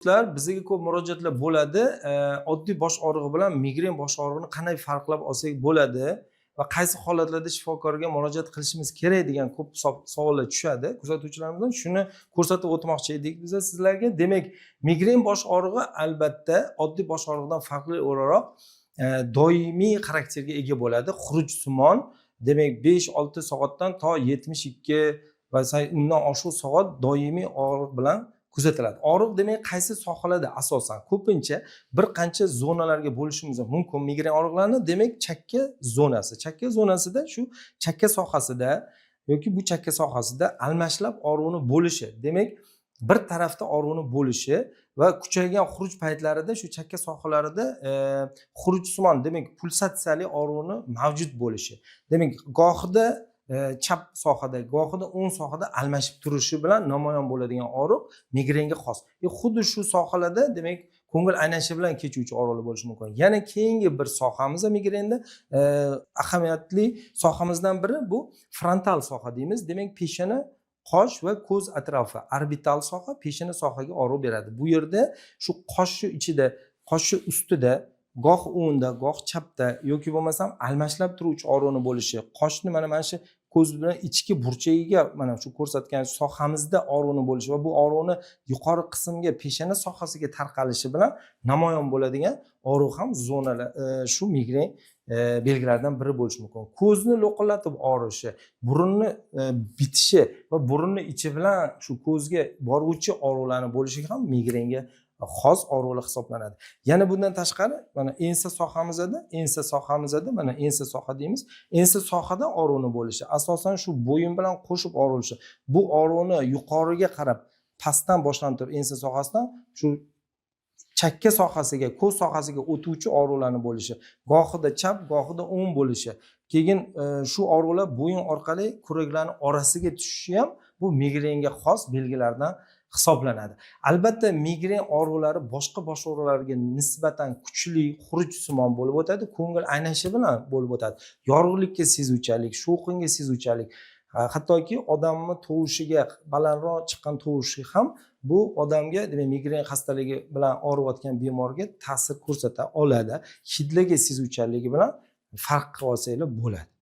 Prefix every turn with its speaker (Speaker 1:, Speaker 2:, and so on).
Speaker 1: Bizga ko'p murojaatlar bo'ladi. Oddiy bosh og'rig'i bilan migren bosh og'rig'ini qanday farqlab olsak bo'ladi va qaysi holatlarda shifokorga murojaat qilishimiz kerak degan ko'p savollar tushadi kuzatuvchilarimizdan. Shuni ko'rsatib o'tmoqchi edik biz sizlarga. Demak, migren bosh og'rig'i albatta oddiy bosh og'rig'idan farqli o'laroq doimiy xarakterga ega bo'ladi. Xurujsimon, demak 5-6 soatdan to 72 va undan oshiq soat doimiy og'riq bilan kuzatiladi. Og'riq demak qaysi sohalarda asosan ko'pincha bir qancha zonalarga bo'lishimiz mumkin migren og'riqlarini. Demak, chakka zonasi. Chakka zonasida shu chakka sohasida yoki bu chakka sohasida almashlab og'riqni bo'lishi. Demak, bir tarafda og'riqni bo'lishi va kuchaygan xuruj paytlarida shu chakka sohalarida xurujsimon, demak pulsatsiyali og'riqni mavjud bo'lishi. Demak, gohida chap sohada, gohida o'ng sohada almashib turishi bilan namoyon bo'ladigan og'riq migrenga xos. Xuddi shu sohalarda demak ko'ngil aynashi bilan kechuvchi og'riqlar bo'lishi mumkin. Yana keyingi bir sohamiz migrenda ahamiyatli sohamizdan biri bu frontal soha deymiz. Demak, peshona, qosh va ko'z atrofi, orbital soha peshona sohaga og'riq beradi. Bu yerda shu qoshni ichida, qoshni ustida goh o'ngda, goh chapda yoki bo'lmasam almashlab turuvchi og'riqni bo'lishi, qoshni mana shu ko'z bilan ichki burchagiga mana shu ko'rsatgan sohamizda og'riqni bo'lishi va bu og'riqni yuqori qismga, peshona sohasiga tarqalishi bilan namoyon bo'ladigan og'riq ham zonalar shu migren belgilaridan biri bo'lishi mumkin. Ko'zni lo'qillatib og'rishi, burunni bitishi va burunni ichi bilan shu ko'zga boruvchi og'riqlarning bo'lishi ham migrenga xos og'riqlar hisoblanadi. Yana bundan tashqari mana ensa sohamizda mana ensa soha deymiz. Ensa sohada og'riqni bo'lishi, asosan shu bo'yin bilan qo'shib og'rilishi. Bu og'riqni yuqoriga qarab pastdan boshlanib turib ensa sohasidan shu chakka sohasiga, ko'z sohasiga o'tuvchi og'riqlarning bo'lishi, gohida chap, gohida o'ng bo'lishi. Keyin shu og'riqlar bo'yin orqali kuraklarning orasiga tushishi ham bu migrenga xos belgilardan hisoblanadi. Albatta migren og'riqlari boshqa bosh og'riqlariga nisbatan kuchli, xurujsimon bo'lib o'tadi, ko'ngil aynashi bilan bo'lib o'tadi. Yorug'likka sezuvchanlik, shovqinga sezuvchanlik, hattoki odamni tovushiga, balandroq chiqqan tovushi ham bu odamga, demak, migren xastaligi bilan og'riyotgan bemorga ta'sir ko'rsata oladi. Hidlarga sezuvchanligi bilan farq qilib olsanglar bo'ladi.